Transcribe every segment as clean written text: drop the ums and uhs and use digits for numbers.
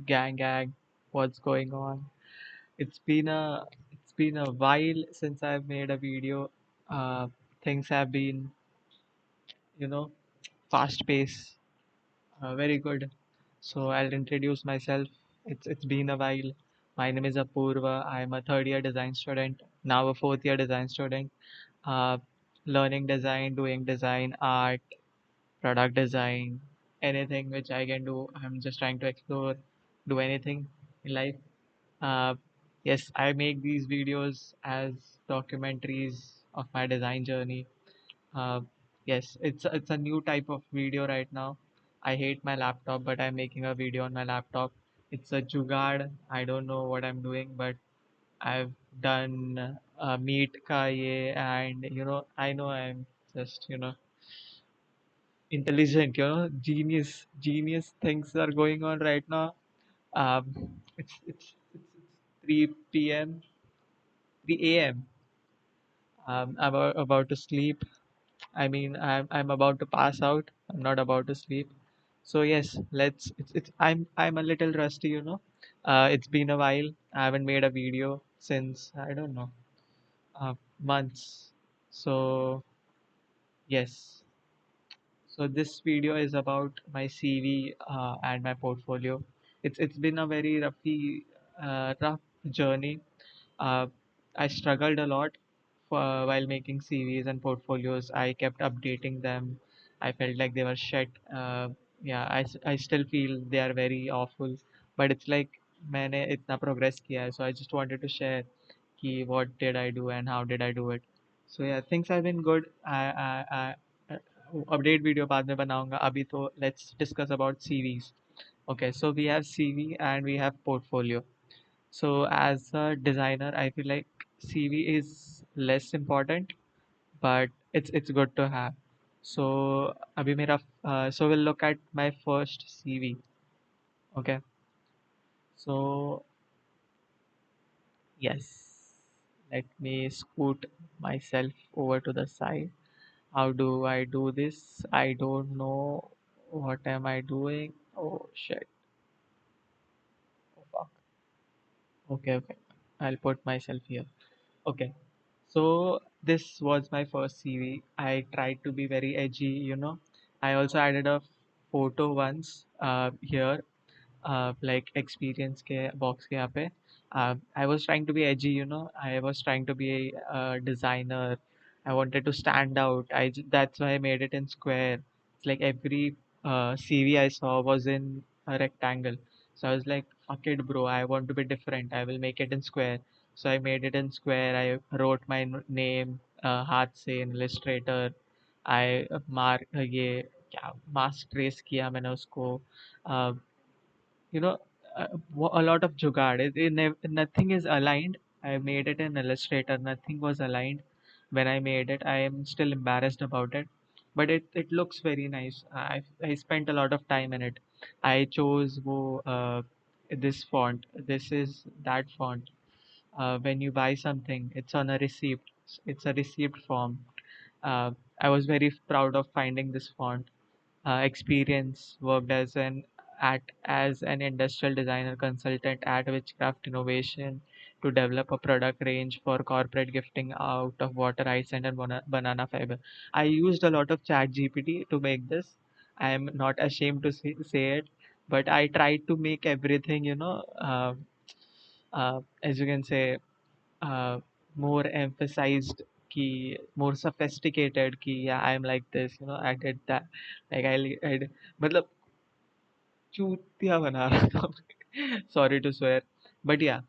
gang, what's going on? It's been a while since I've made a video. Uh, Things have been, you know, fast pace, very good. So I'll introduce myself. It's been a while. My name is Apurva. I'm a third year design student, now a fourth year design student. Uh, Learning design, doing design, art, product design, anything which I can do. I'm just trying to explore, do anything in life. Uh, yes, I make these videos as documentaries of my design journey. Uh, yes, it's a new type of video right now. I hate my laptop, but I'm making a video on my laptop. It's a jugaad. I don't know what I'm doing, but I've done Meet ka ye, and I know I'm just intelligent, genius things are going on right now. It's 3 p.m., 3 a.m. I'm about to sleep. I mean, I'm about to pass out. I'm not about to sleep. So yes, let's. I'm a little rusty, you know. It's been a while. I haven't made a video since I don't know, months. So yes. So this video is about my CV and my portfolio. It's been a very rough journey. uh, I struggled a lot while making CVs and portfolios. I kept updating them. I felt like they were shit. Yeah, I still feel they are very awful. But it's like मैंने इतना progress किया है. So I just wanted to share कि what did I do and how did I do it. So yeah, things have been good. I update video बाद में बनाऊंगा. अभी तो let's discuss about CVs. Okay, so we have CV and we have portfolio. So as a designer, I feel like CV is less important, but it's good to have. So अभी मेरा so we'll look at my first CV. Okay, so yes, let me scoot myself over to the side. How do I do this? I don't know. What am I doing? Oh shit. Oh fuck. Okay, okay. I'll put myself here. Okay. So this was my first CV. I tried to be very edgy, you know. I also added a photo once here, like experience के box के यहाँ पे. I was trying to be edgy, you know. I was trying to be a designer. I wanted to stand out. That's why I made it in square. It's like every CV I saw was in a rectangle. So I was like, fuck it, bro. I want to be different. I will make it in square. So I made it in square. I wrote my name हाथ से in Illustrator. I mark ये क्या mask trace किया मैंने उसको. uh, you know uh, a lot of jugaad. Nothing is aligned. I made it in Illustrator. Nothing was aligned when I made it. I am still embarrassed about it, but it looks very nice. I spent a lot of time in it. I chose this font. This is that font. When you buy something, it's on a receipt. It's a receipt form. I was very proud of finding this font. Experience worked as an industrial designer consultant at Witchcraft Innovation to develop a product range for corporate gifting out of water, ice, and banana fiber. I used a lot of chat GPT to make this. I am not ashamed to say it, but I tried to make everything, as you can say, uh, more emphasized ki more sophisticated ki yeah, I'm like this, I did that. Like I मतलब चूतिया बना रहा था. Sorry to swear, but yeah,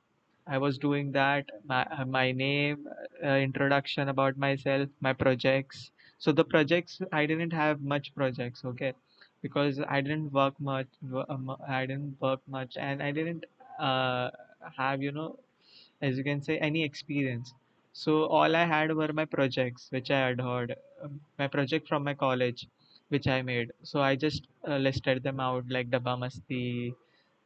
I was doing that. My name, introduction about myself, my projects. So the projects, I didn't have much projects, okay, because I didn't work much. I didn't work much, and I didn't uh, have, as you can say, any experience. So all I had were my projects, which I had heard, my project from my college, which I made. So I just listed them out like Dabba Masti,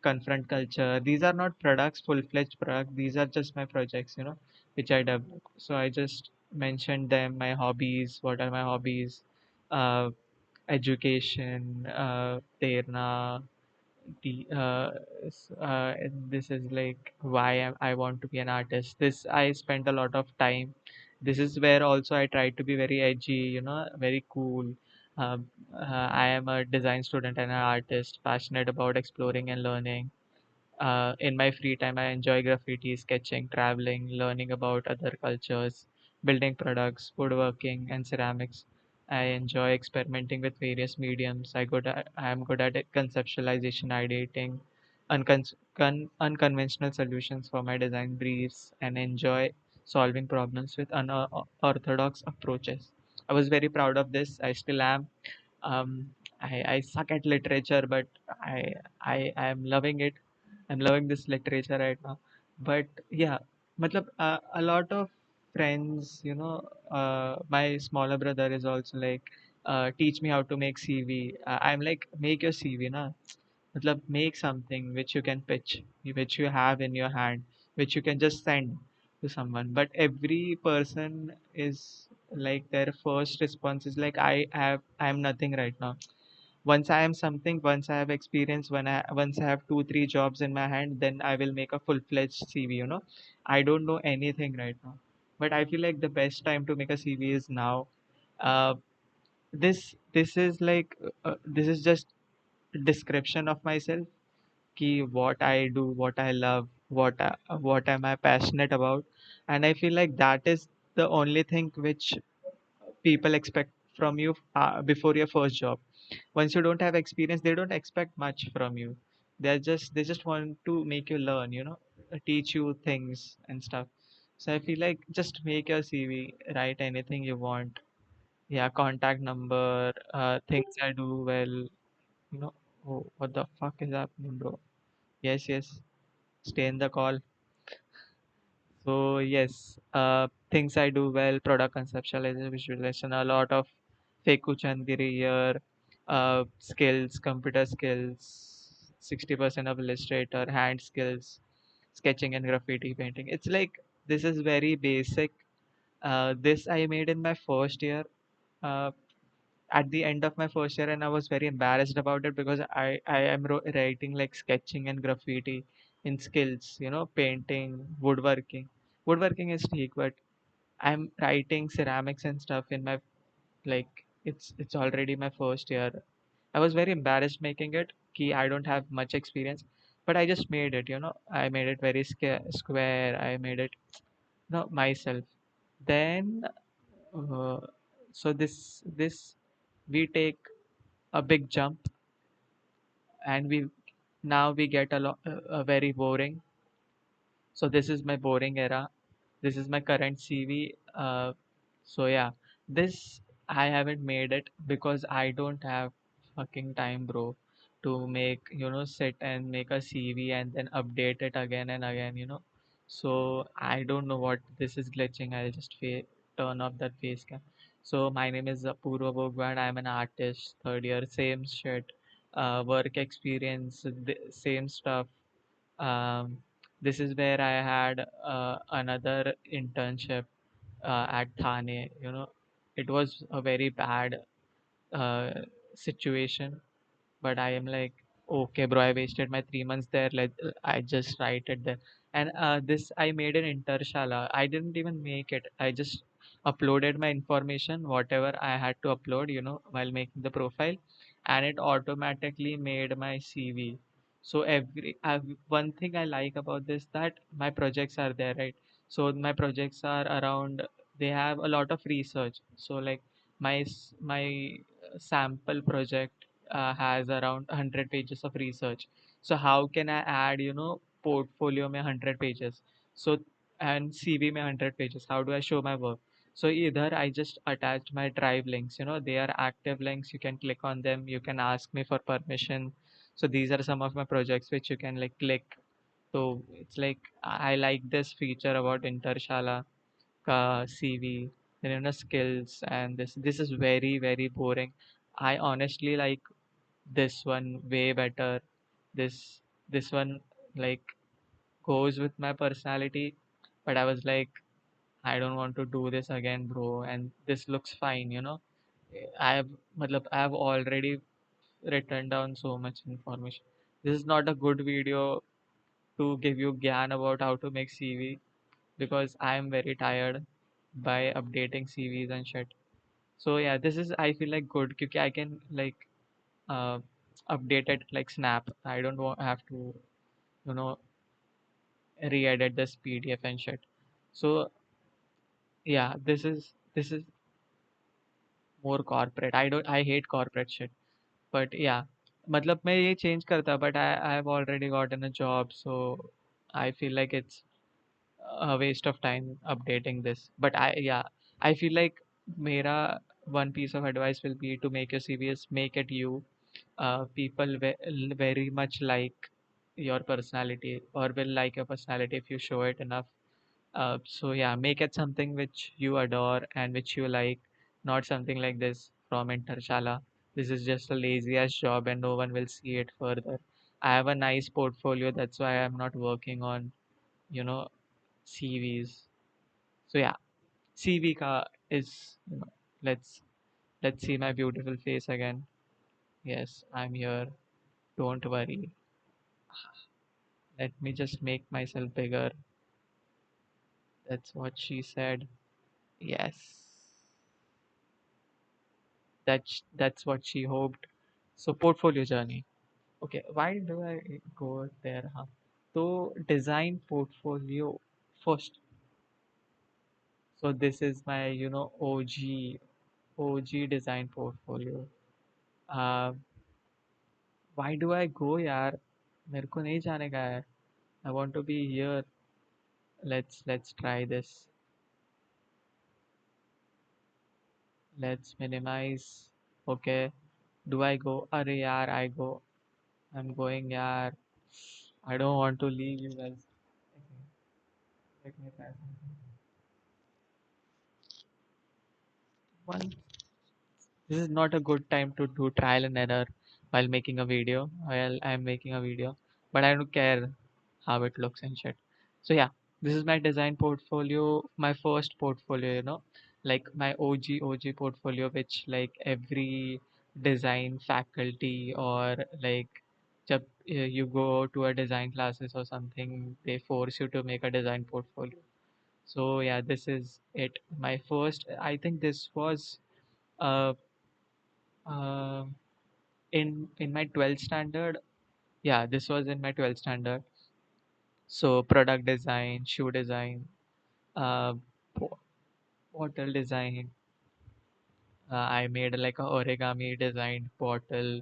Confront Culture. These are not products, full-fledged products. These are just my projects, which I developed. So I just mentioned them, my hobbies, what are my hobbies, uh, education, तैरना, the this is like why I want to be an artist. This I spent a lot of time. This is where also I try to be very edgy, very cool. I am a design student and an artist, passionate about exploring and learning. In my free time, I enjoy graffiti, sketching, traveling, learning about other cultures, building products, woodworking, and ceramics. I enjoy experimenting with various mediums. I am good at it, conceptualization, ideating, unconventional solutions for my design briefs, and enjoy solving problems with unorthodox approaches. I was very proud of this. I still am. I suck at literature, but I am loving it. I'm loving this literature right now. But yeah, a lot of friends, my smaller brother is also like, teach me how to make CV. I'm like, make your CV, na. Make something which you can pitch, which you have in your hand, which you can just send to someone. But every person is like their first response is like, I'm nothing right now. Once I am something, once I have experience, once I have 2 3 jobs in my hand, then I will make a full-fledged CV. I don't know anything right now, but I feel like the best time to make a CV is now. uh, this is like, this is just description of myself, ki what I do, what I love, what am I passionate about. And I feel like that is the only thing which people expect from you before your first job. Once you don't have experience, they don't expect much from you. They just want to make you learn, teach you things and stuff. So I feel like just make your CV, write anything you want. Yeah, contact number, things I do well, you know. Oh, what the fuck is happening, bro? Yes, yes, stay in the call. So yes, things I do well, product conceptualization, visualization, a lot of Feku Chandgiri here, skills, computer skills, 60% of Illustrator, hand skills, sketching and graffiti painting. It's like this is very basic. This I made in my first year. Uh, at the end of my first year, and I was very embarrassed about it because I am writing like sketching and graffiti in skills, painting, woodworking is ठीक, but I'm writing ceramics and stuff in my, like, it's already my first year. I was very embarrassed making it, ki I don't have much experience, but I just made it. I made it very square. I made it, myself. Then uh, so this we take a big jump, and we get a very boring. So this is my boring era. This is my current CV. So yeah, this I haven't made it because I don't have fucking time, bro, to make, sit and make a CV and then update it again and again, So I don't know what this is glitching. I'll just turn off that face cam. So my name is Apurva Bogwan. I'm an artist, third year, same shit. Work experience, same stuff. um, this is where I had another internship at Thane. It was a very bad uh, situation, but I am like, okay, bro, I wasted my 3 months there. I just write it there. And this I made an intershala. I didn't even make it. I just uploaded my information, whatever I had to upload, while making the profile, and it automatically made my CV. So one thing I like about this, that my projects are there, right? So my projects are around. They have a lot of research. So like my sample project has around 100 pages of research. So how can I add, portfolio mein 100 pages? So, and CV mein 100 pages. How do I show my work? So either I just attached my drive links, they are active links. You can click on them. You can ask me for permission. So these are some of my projects which you can like click. So it's like I like this feature about Intershala ka CV, then skills, and this is very very boring. I honestly like this one way better. This one like goes with my personality, but I was like, I don't want to do this again, bro. And this looks fine, I have, I have already written down so much information. This is not a good video to give you gyan about how to make CV, because I am very tired by updating CVs and shit. So yeah, this is, I feel like, good because I can like uh, update it like snap. I don't have to, you know, re-edit this PDF and shit. So yeah, this is more corporate. I hate corporate shit. But yeah, मतलब मैं ये change करता, but I have already gotten a job, so I feel like it's a waste of time updating this. But yeah, I feel like मेरा one piece of advice will be to make your CVs, make it you. People very much like your personality, or will like your personality if you show it enough. So yeah, make it something which you adore and which you like, not something like this from Intershala. This is just a lazy ass job and no one will see it further. I have a nice portfolio, that's why I'm not working on, you know, CVs. So yeah, CV ka is, let's see my beautiful face again. Yes, I'm here. Don't worry. Let me just make myself bigger. That's what she said. Yes. That's what she hoped. So portfolio journey. Okay, why do I go there? Huh? So design portfolio first. So this is my, OG design portfolio. Uh, why do I go यार? मेरे को नहीं जाने का है. I want to be here. Let's try this. Let's minimize. Okay. Do I go? अरे यार, I go. I'm going यार. I don't want to leave you guys. Okay, let me try something. One, this is not a good time to do trial and error while making a video. While I'm making a video, but I don't care how it looks and shit. So yeah, this is my design portfolio, my first portfolio. Like my OG portfolio, which like every design faculty, or like जब you go to a design classes or something, they force you to make a design portfolio. So yeah, this is it. My first, I think this was uh, uh, in my 12th standard. Yeah, this was in my 12th standard. So product design, shoe design, uh, bo- bottle design. I made like a origami designed bottle.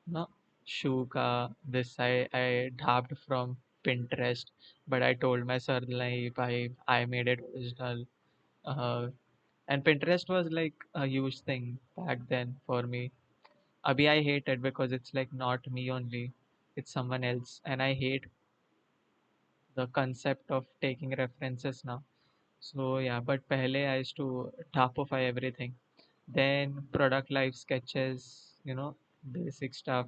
No, shoe ka. This I dabbed from Pinterest, but I told my sir like I made it original. Uh, and Pinterest was like a huge thing back then for me. Abhi I hate it because it's like not me only, it's someone else, and I hate the concept of taking references now. So yeah, but pehle I used to tapify everything. Then product life sketches, basic stuff,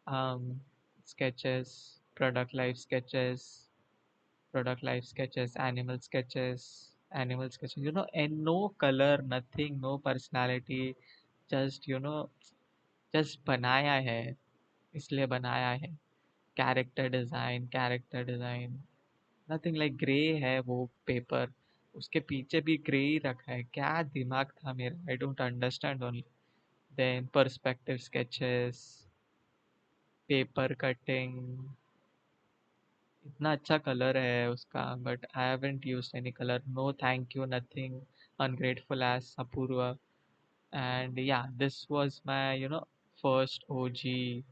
um, sketches, product life sketches, animal sketches, and no color, nothing, no personality, just just बनाया है, इसलिए बनाया है. Character design nothing like grey है वो paper, उसके पीछे भी ग्रे ही रखा है. क्या दिमाग था मेरा, I don't understand only. Then perspective sketches, paper cutting. इतना अच्छा कलर है उसका, but I haven't used any colour. No thank you, nothing. ungrateful as Apurva. And yeah, this was my first OG,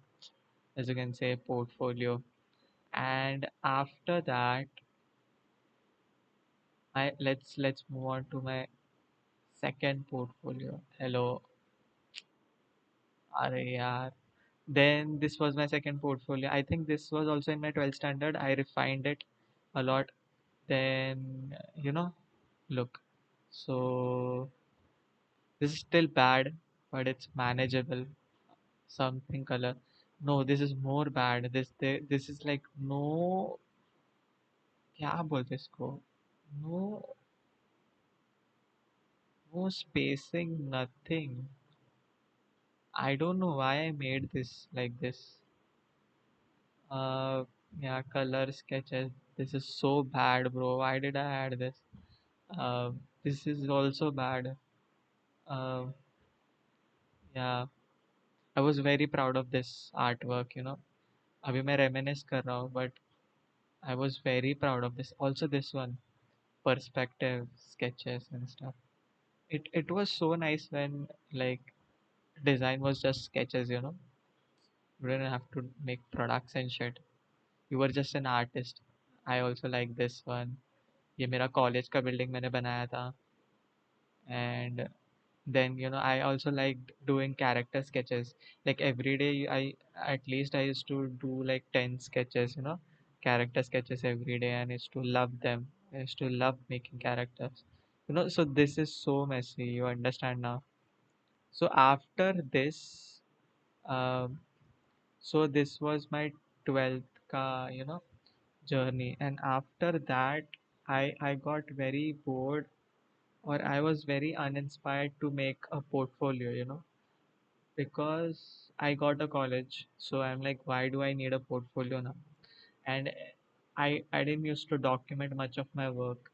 as you can say, portfolio. And after that, I let's move on to my second portfolio. Hello, are yaar. Then this was my second portfolio. I think this was also in my 12th standard. I refined it a lot. Then look. So this is still bad, but it's manageable. Something color. No, this is more bad. This is like no. क्या बोलते इसको? No, no spacing, nothing. I don't know why I made this like this. Uh, yeah, color sketches. This is so bad, bro. Why did I add this? Uh, this is also bad. Uh, yeah, I was very proud of this artwork, you know. अभी मैं reminisce कर रहा हूँ, but I was very proud of this. Also, this one, perspective sketches and stuff. It was so nice when like design was just sketches, you know. You didn't have to make products and shit. You were just an artist. I also like this one. ये मेरा college का building मैंने बनाया था. And then I also liked doing character sketches. Like every day I at least I used to do like 10 sketches, character sketches every day, and I used to love them. I used to love making characters. So this is so messy, you understand now. So after this, um, so this was my 12th ka, journey, and after that I got very bored, or I was very uninspired to make a portfolio, because I got a college. So I'm like, why do I need a portfolio now? And I didn't used to document much of my work.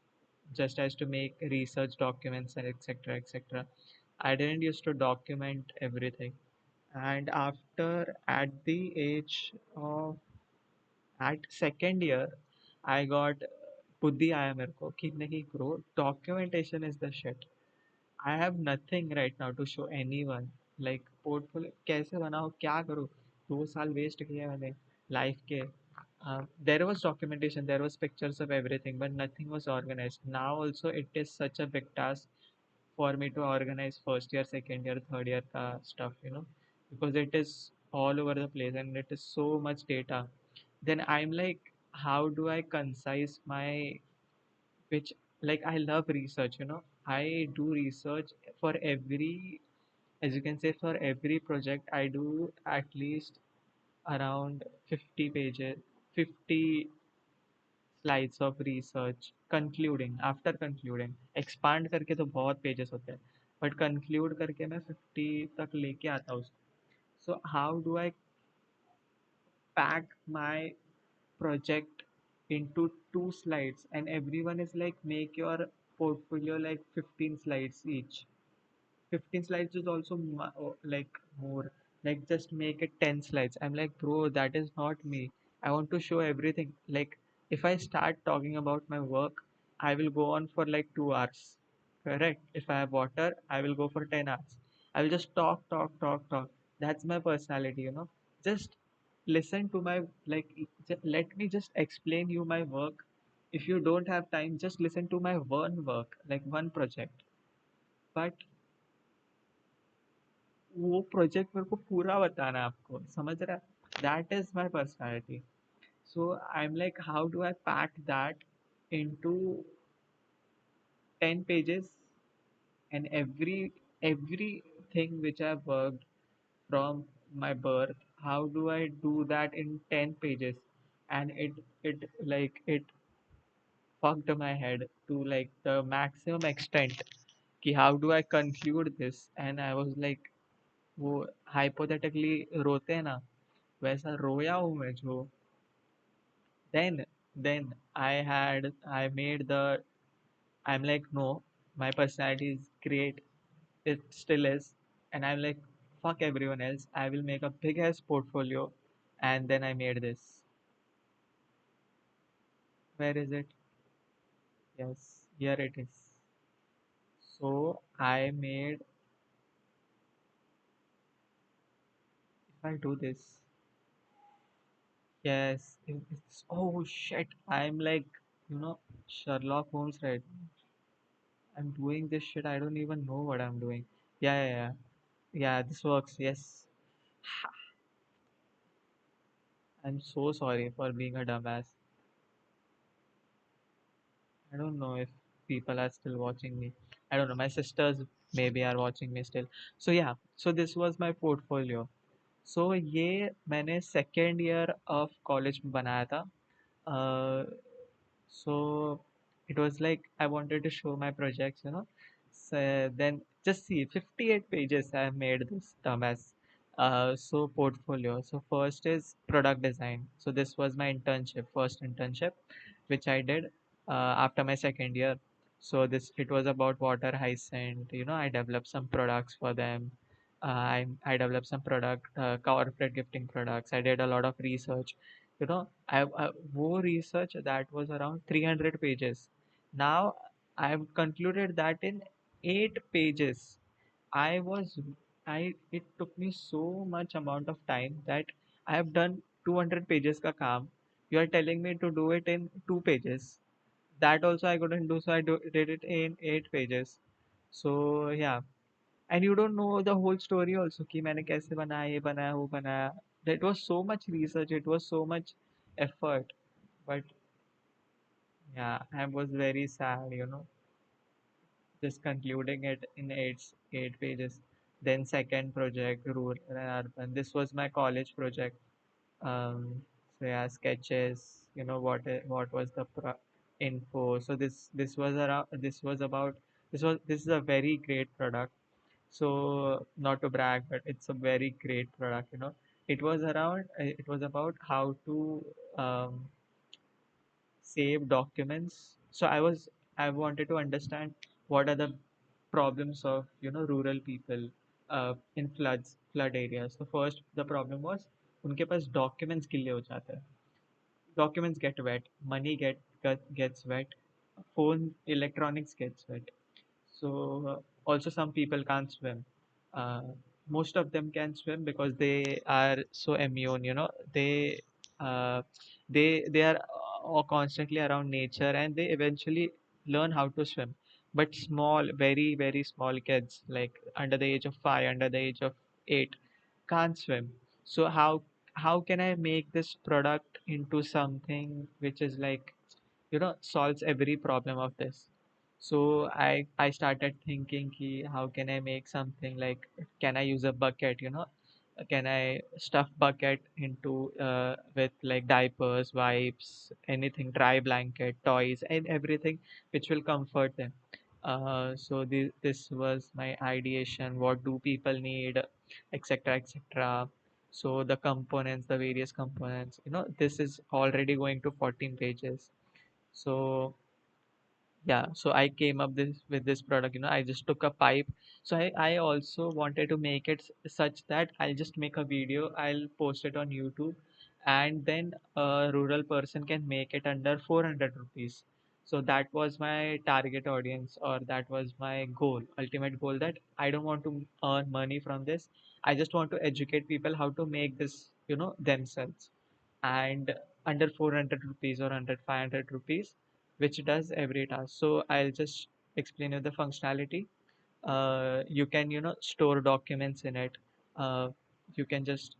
Just as to make research documents and etc etc. I didn't used to document everything. And after at the age of at second year, I got बुद्धि आया मेरे को कि नहीं bro, documentation is the shit. I have nothing right now to show anyone. Like portfolio कैसे बनाओ, क्या करूँ? 2 साल वेस्ट किए मैंने लाइफ के. There was documentation, there was pictures of everything, but nothing was organized. Now also it is such a big task for me to organize first year, second year, third year stuff, because it is all over the place and it is so much data. Then I'm like, how do I concise my which like I love research, I do research for every, as you can say, for every project I do at least around 50 pages, 50 slides of research concluding. After concluding, expand करके तो बहुत pages होते हैं, but conclude करके मैं 50 तक लेके आता हूँ उसको. So how do I pack my project into 2 slides, and everyone is like, make your portfolio like 15 slides each. 15 slides is also like more, like just make it 10 slides. I'm like, bro, that is not me. I want to show everything. Like if I start talking about my work, I will go on for like 2 hours. Correct? If I have water, I will go for 10 hours. I will just talk talk talk talk. That's my personality, just listen to my, like, let me just explain you my work. If you don't have time, just listen to my one work, like one project. But वो project मेरे को पूरा बताना है आपको, समझ रहा है? That is my personality. So I am like, how do I pack that into 10 pages, and everything which I've worked from my birth, how do I do that in 10 pages? And it like it fucked my head to like the maximum extent कि how do I conclude this. And I was like, वो hypothetically रोते हैं ना, वैसा रोया हूँ मैं जो. Then I made the, I'm like, no, my personality is great, it still is. And I'm like, fuck everyone else, I will make a big ass portfolio. And then I made this. Where is it? Yes, here it is. So I made, if I do this, yes, it's, oh shit, I'm like, Sherlock Holmes, right? I'm doing this shit. I don't even know what I'm doing. Yeah, yeah, yeah. Yeah, this works. Yes. I'm so sorry for being a dumbass. I don't know if people are still watching me. I don't know. My sisters maybe are watching me still. So yeah. So this was my portfolio. So ये मैंने second year of college में बनाया था. Uh, so it was like I wanted to show my projects. So then just see 58 pages I have made this dumbass. So portfolio. So first is product design. So this was my internship, first internship, which I did after my second year. So this it was about water hyacinth. I developed some products for them. I developed some product corporate gifting products. I did a lot of research. I more research that was around 300 pages. Now I've concluded that in 8 pages. I was I it took me so much amount of time that I have done 200 pages ka kaam. You are telling me to do it in 2 pages. That also I couldn't do, so did it in 8 pages. So yeah, and you don't know the whole story also कि मैंने कैसे बनाया ये बनाया वो बनाया. That was so much research. It was so much effort. But yeah, I was very sad. Just concluding it in eight pages. Then second project, rural and urban. This was my college project. So yeah, sketches. What was the info. So this was around. This is a very great product. So not to brag, but it's a very great product. It was around. It was about how to um, save documents. So I wanted to understand what are the problems of rural people in flood areas. So first the problem was उनके पास documents गिले हो जाते हैं. Documents get wet, money gets wet, phone electronics gets wet. So also some people can't swim. Uh, Most of them can swim because they are so immune. Uh, they are constantly around nature and they eventually learn how to swim. But small, very very small kids like under the age of 5, under the age of 8, can't swim. So how can I make this product into something which is like solves every problem of this. So I started thinking ki how can I make something like, can I use a bucket, can I stuff bucket into with like diapers, wipes, anything, dry blanket, toys, and everything which will comfort them. So this was my ideation, what do people need, etc, etc. So the components, the various components, this is already going to 14 pages. So yeah, so I came up this with this product. I just took a pipe. So I also wanted to make it such that I'll just make a video, I'll post it on YouTube, and then a rural person can make it under 400 rupees. So that was my target audience, or that was my goal, ultimate goal, that I don't want to earn money from this. I just want to educate people how to make this, themselves, and under 400 rupees or under 500 rupees, which does every task. So I'll just explain you the functionality. You can store documents in it. You can just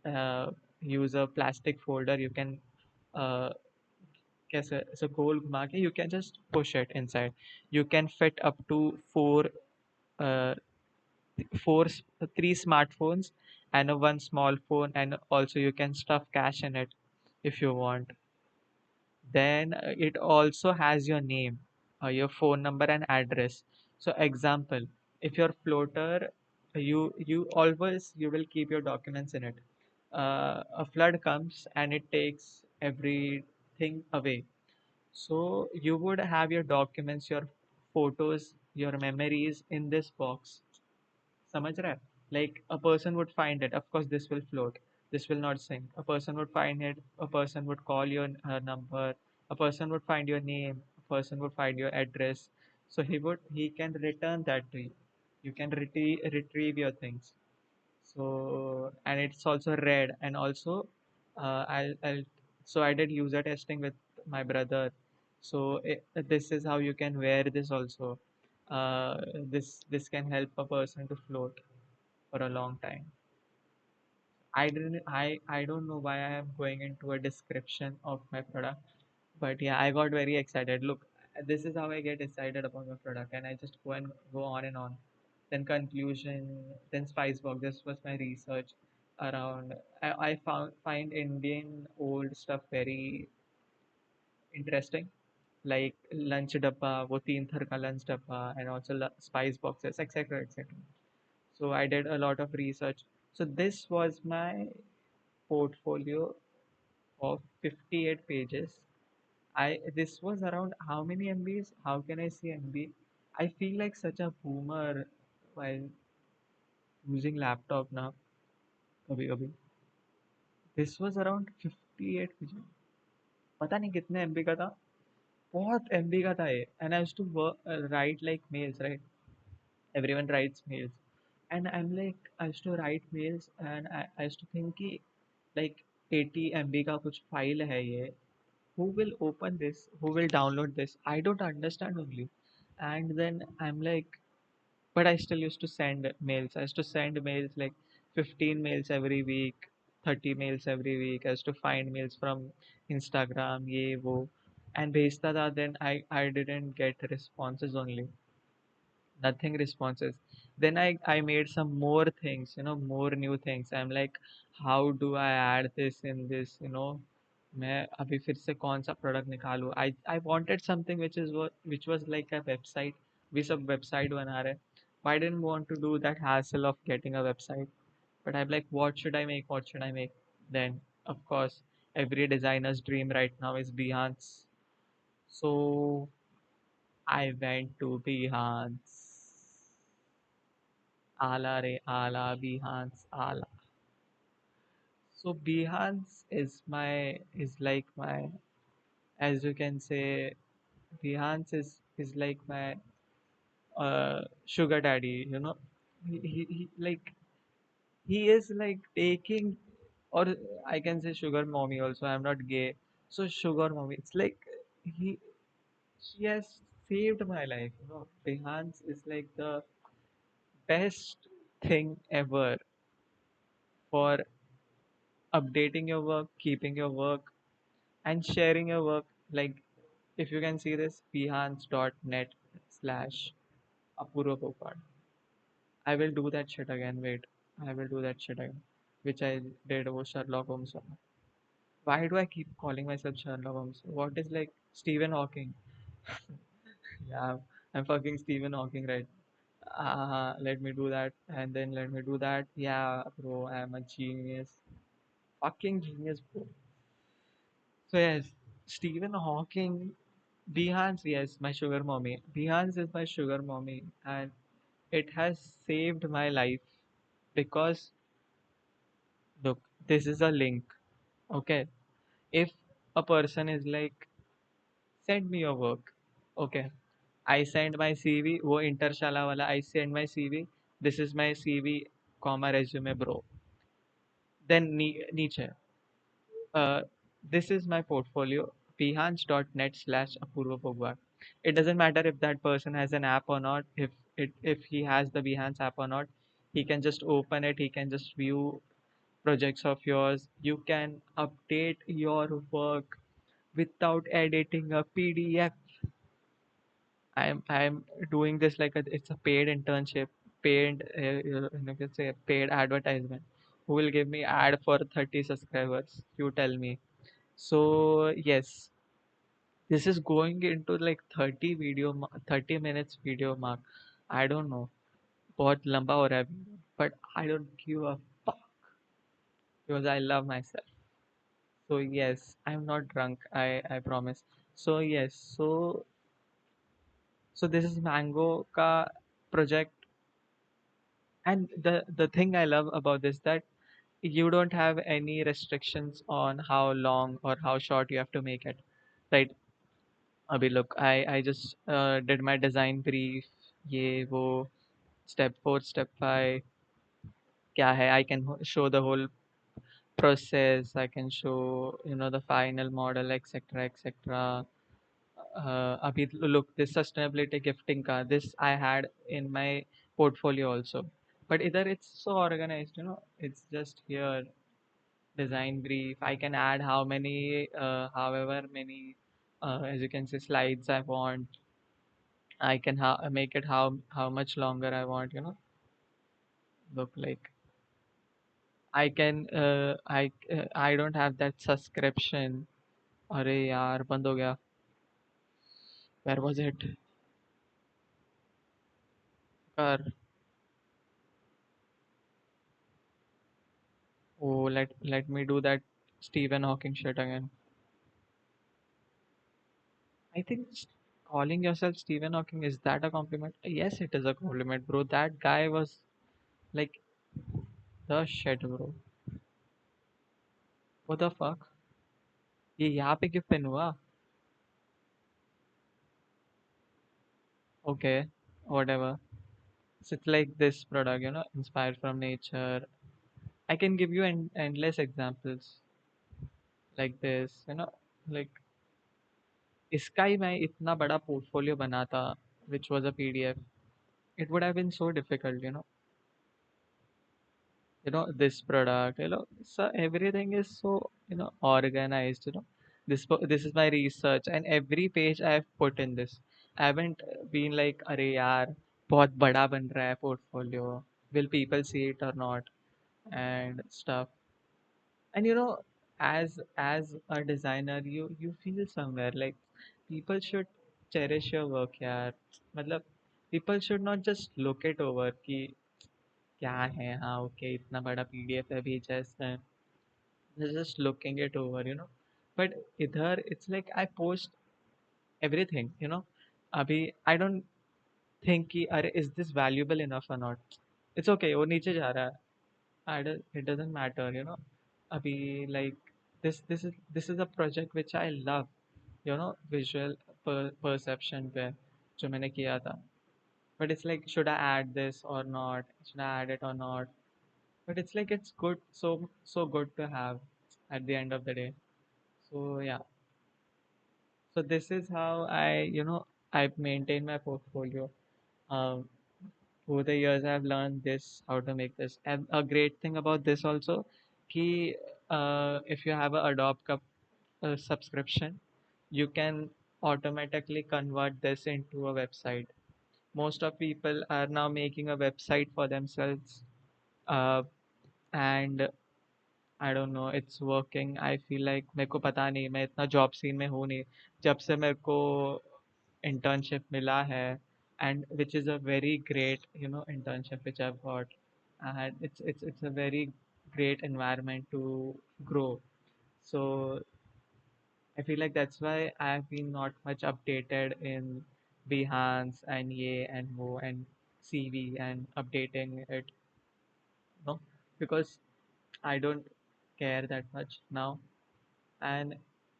use a plastic folder. You can uh, कैसे so गोल घुमा के you can just push it inside. You can fit up to uh, four s- three smartphones and a one small phone, and also you can stuff cash in it if you want. Then it also has your name, your phone number and address. So example, if your floater, you always you will keep your documents in it. A flood comes and it takes everything away. So you would have your documents, your photos, your memories in this box. समझ रहा है? Like a person would find it. Of course, this will float. This will not sink. A person would find it. A person would call your number. A person would find your name. A person would find your address. So he can return that to you. You can retrieve your things. So and it's also read, and also I'll so I did user testing with my brother. So this is how you can wear this also. This can help a person to float for a long time. I don't know why I am going into a description of my product, but yeah, I got very excited. Look, this is how I get excited about my product, and I just go on and on. Then conclusion, then spice box. This was my research around. I find Indian old stuff very interesting, like lunch dabba, वो तीन थर का lunch dabba, and also spice boxes, etc., etc. So I did a lot of research. So this was my portfolio of 58 pages. I This was around how many MBs? How can I say MB? I feel like such a boomer while using laptop now. कभी कभी this was around 58 pages. पता नहीं कितने MB का था. बहुत MB का था ये. And I used to write like mails, right? Everyone writes mails. And I'm like, I used to write mails and I used to think कि like 80 MB का कुछ file है ये. Who will open this? Who will download this? I don't understand only. And then I'm like, but I still used to send mails. I used to send mails like 15 mails every week, 30 mails every week. I used to find mails from Instagram, ye wo, and bhejta tha. Then I didn't get responses only, nothing responses. Then I made some more things, more new things. I'm like, how do I add this in this. मैं अभी फिर से कौन सा product निकालूं. I wanted something which was like a website. We सब website बना रहे. I didn't want to do that hassle of getting a website. But I'm like, what should I make? What should I make? Then, of course, every designer's dream right now is Behance. So I went to Behance. Ala re ala, Behance ala. So Behance is like my, as you can say, Behance is like my sugar daddy. Like he is like taking, or I can say sugar mommy also. I'm not gay, so sugar mommy. It's like he she has saved my life. Behance is like the best thing ever for updating your work, keeping your work, and sharing your work. Like, if you can see this, behance.net/Apurva Popad. I will do that shit again. Wait, I will do that shit again, which I did over Sherlock Holmes. Why do I keep calling myself Sherlock Holmes? What is like Stephen Hawking? Yeah, I'm fucking Stephen Hawking, right? Let me do that, and then let me do that. Yeah, bro, I'm a genius. Fucking genius, bro. So yes, Stephen Hawking, Behance, yes, my sugar mommy. Behance is my sugar mommy, and it has saved my life because look, this is a link. Okay, if a person is like, send me your work. Okay, I send my CV. वो इंटरशाला वाला. I send my CV. This is my CV, comma resume, bro. Then नीचे uh, this is my portfolio, behance.net/Apurva Pogwar. It doesn't matter if that person has an app or not, if he has the Behance app or not, he can just open it, he can just view projects of yours. You can update your work without editing a PDF. I'm doing this like it's a paid internship, paid you can say paid advertisement. Who will give me ad for 30 subscribers? You tell me. So yes, this is going into like 30 minutes video mark. I don't know. बहुत लंबा हो रहा है video, but I don't give a fuck because I love myself. So yes, I'm not drunk. I promise. So yes, so this is Mango ka project, and the thing I love about this that you don't have any restrictions on how long or how short you have to make it, right? अभी look, I just did my design brief, ये वो, step 4 step 5 क्या है. I can show the whole process. I can show the final model, etc etc. अभी look, this sustainability gifting का, this I had in my portfolio also, but either it's so organized, it's just here, design brief. I can add how many however many as you can say slides I want. I can make it how much longer I want. Look like I don't have that subscription. अरे यार बंद हो गया. Where was it? कर. Oh, let me do that Stephen Hawking shit again. I think calling yourself Stephen Hawking, is that a compliment? Yes, it is a compliment, bro. That guy was like the shit, bro. What the fuck? ये यहाँ पे क्यों pin हुआ? Okay, whatever. So it's like this product, inspired from nature. I can give you endless examples like this, like इसका ही मैं इतना बड़ा portfolio बनाता, which was a PDF. It would have been so difficult, this product, so everything is so, organized, this is my research, and every page I have put in this. I haven't been like, अरे यार बहुत बड़ा बन रहा है portfolio, will people see it or not, and stuff. And as a designer, you feel somewhere like people should cherish your work, यार. मतलब people should not just look it over कि क्या है, हाँ ओके इतना बड़ा पीडीएफ है भेजा है इसने, just looking it over, but इधर it's like I post everything, अभी I don't think कि अरे is this valuable enough or not. It's okay, वो नीचे जा रहा है. It doesn't matter, अभी like this is a project which I love, visual perception पे जो मैंने किया था. But it's like, should I add this or not, should I add it or not. But it's like it's good, so good to have at the end of the day. So yeah, so this is how I've maintained my portfolio. Um, over the years, I've learned this, how to make this. And a great thing about this also, कि if you have a Adobe Cup subscription, you can automatically convert this into a website. Most of people are now making a website for themselves, uh, and I don't know it's working. I feel like मेरे को पता नहीं, मैं इतना job scene में हूँ नहीं. जब से मेरे को इंटर्नशिप मिला है, and which is a very great internship which I've got, and it's a very great environment to grow. So I feel like that's why I've been not much updated in Behance and Ye and Wo and CV and updating it, because I don't care that much now. And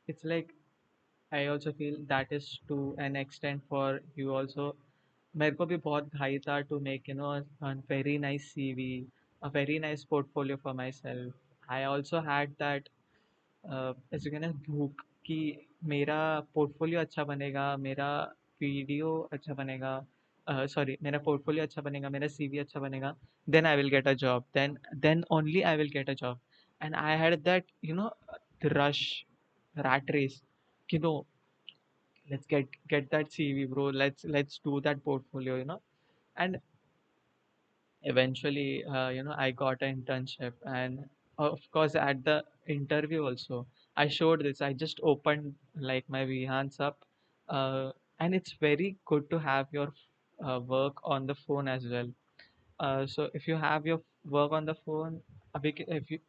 it's like I also feel that is to an extent for you also. मेरे को भी बहुत घाई था to make a very nice CV, a very nice portfolio for myself. I also had that ऐसे कहना भूख कि मेरा पोर्टफोलियो अच्छा बनेगा, मेरा वीडियो अच्छा बनेगा, सॉरी मेरा पोर्टफोलियो अच्छा बनेगा, मेरा सीवी अच्छा बनेगा, then I will get a job, then only I will get a job. And I had that rush, rat race, let's get that CV, bro, let's do that portfolio, and eventually I got an internship. And of course at the interview also I showed this. I just opened like my Behance up, and it's very good to have your work on the phone as well. So if you have your work on the phone, if you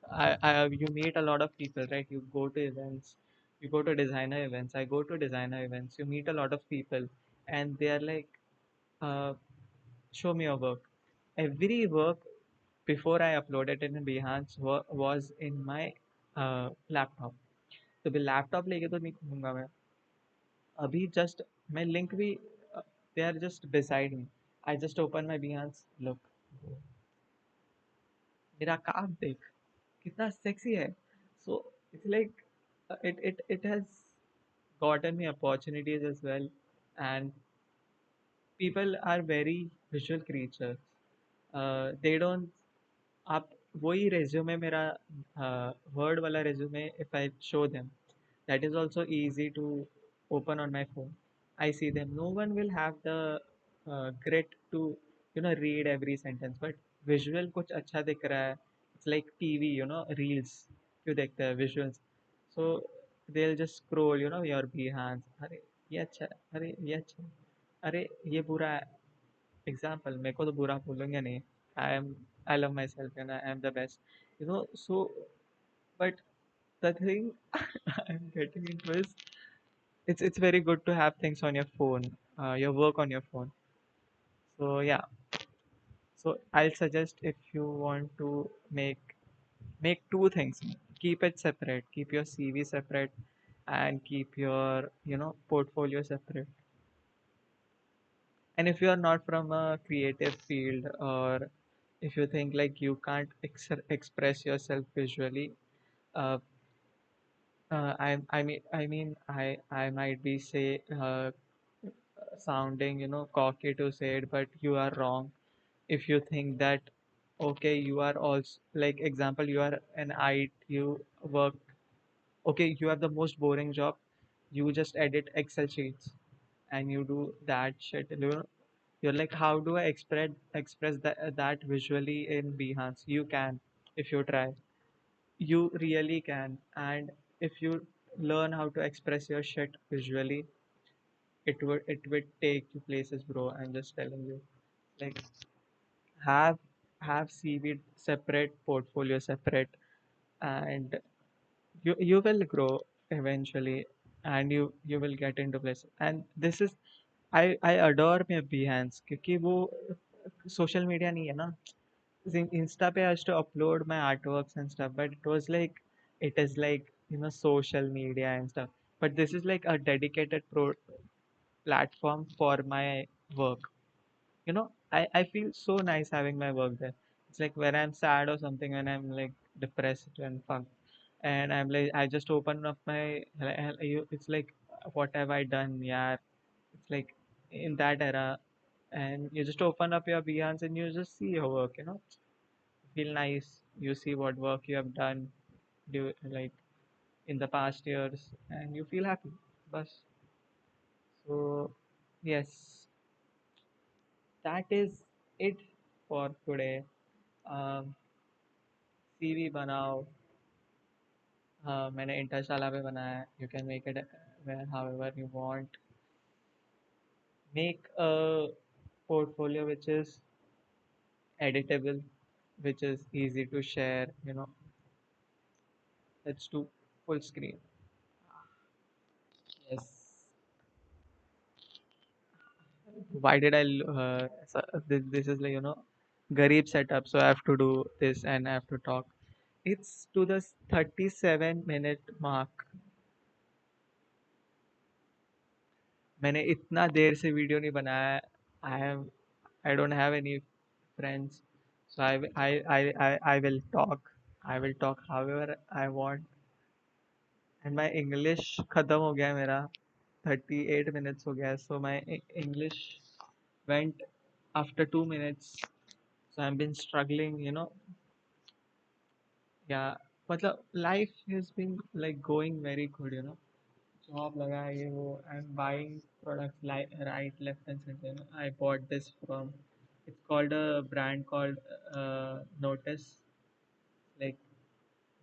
meet a lot of people, right? You go to events, you go to designer events, I go to designer events, you meet a lot of people, and they are like, uh, show me your work. Every work before I uploaded it in Behance was in my laptop. तो भी laptop लेके तो नहीं घूमूंगा मैं. अभी just मैं link भी, they are just beside me. I just open my Behance, look, मेरा काम देख कितना सेक्सी है. So it's like it has gotten me opportunities as well. And people are very visual creatures. They don't, आप वही resume मेरा word वाला resume, if I show them, that is also easy to open on my phone. I see them. No one will have the grit to read every sentence, but visual कुछ अच्छा दिख रहा है. It's like TV, reels. क्यों देखते हैं visuals? So they'll just scroll, your Behance. अरे ये अच्छा है, अरे ये अच्छा है, अरे ये बुरा है. एग्जाम्पल, मेरे को तो बुरा बोलूँगा नहीं. I am, I love my self, I am the best. So but the thing I'm getting into is it's very good to have things on your phone, your work on your phone. So yeah, so I'll suggest if you want to make two things, keep it separate, keep your CV separate, and keep your portfolio separate. And if you are not from a creative field, or if you think like you can't express yourself visually, uh, I might be sounding cocky to say it, but you are wrong if you think that okay, you are also like example, you are an IT, you work, okay, you have the most boring job, you just edit Excel sheets and you do that shit. You're like, how do I express that visually in Behance? You can if you try. You really can. And if you learn how to express your shit visually, it would take you places, bro. I'm just telling you. Like have have CV separate, portfolio separate, and you will grow eventually, and you will get into place. And this is I adore my Behance क्योंकि वो social media नहीं है ना. Insta पे I used to upload my artworks and stuff, but it is like social media and stuff. But this is like a dedicated platform for my work. I feel so nice having my work there. It's like when I'm sad or something, when I'm like depressed and fucked, and I'm like, I just open up my, it's like, what have I done? Yeah, it's like in that era, and you just open up your Behance and you just see your work. Feel nice. You see what work you have done, like in the past years, and you feel happy. But so, yes, that is it for today. um, CV बनाओ. मैंने इंटरशाला पे बनाया है. You can make it where however you want. Make a portfolio which is editable, which is easy to share. Let's do full screen. Yes. Why did this is like Garib setup, so I have to do this and I have to talk. It's to the 37-minute mark. मैंने इतना देर से video नहीं बनाया. I don't have any friends, so I will talk. I will talk however I want. And my English खत्म हो गया है मेरा. 38 minutes हो गया है. So my English went after 2 minutes. So I've been struggling. Yeah. मतलब life has been like going very good. Job लगा है ये वो. I'm buying products like right, left and center. I bought this from. It's called a brand called Notice, like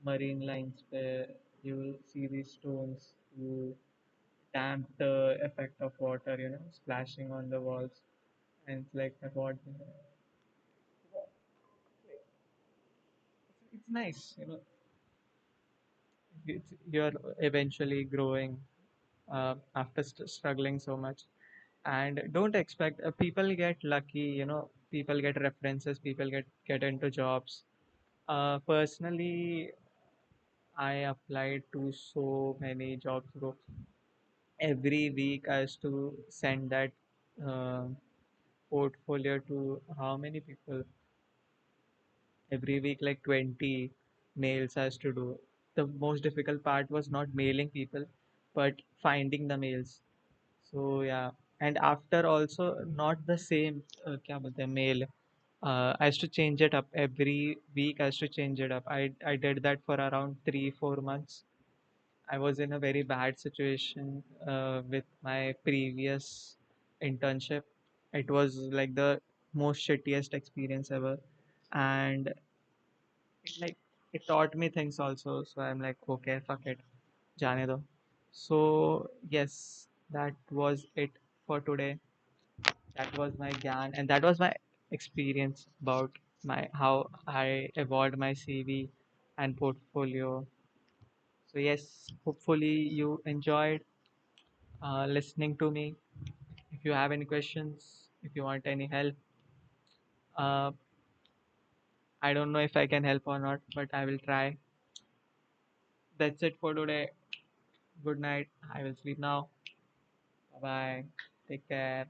marine lines where you will see these stones. You damp the effect of water, splashing on the walls, and it's like I bought. It's nice. You're eventually growing after struggling so much. And don't expect people get lucky, people get references, people get into jobs. Personally, I applied to so many jobs, bro. Every week I used to send that uh, portfolio to how many people? Every week, like 20 mails I used to do. The most difficult part was not mailing people, but finding the mails. So yeah, and after also not the same. क्या बोलते हैं mail. I used to change it up every week. I used to change it up. I did that for around 3-4 months. I was in a very bad situation with my previous internship. It was like the most shittiest experience ever, and like it taught me things also. So I'm like, okay, fuck it, जाने दो. So yes, that was it for today. That was my gyan, and that was my experience about my how I evolved my CV, and portfolio. So yes, hopefully you enjoyed listening to me. If you have any questions, if you want any help, uh, I don't know if I can help or not, but I will try. That's it for today. Good night. I will sleep now. Bye bye. Take care.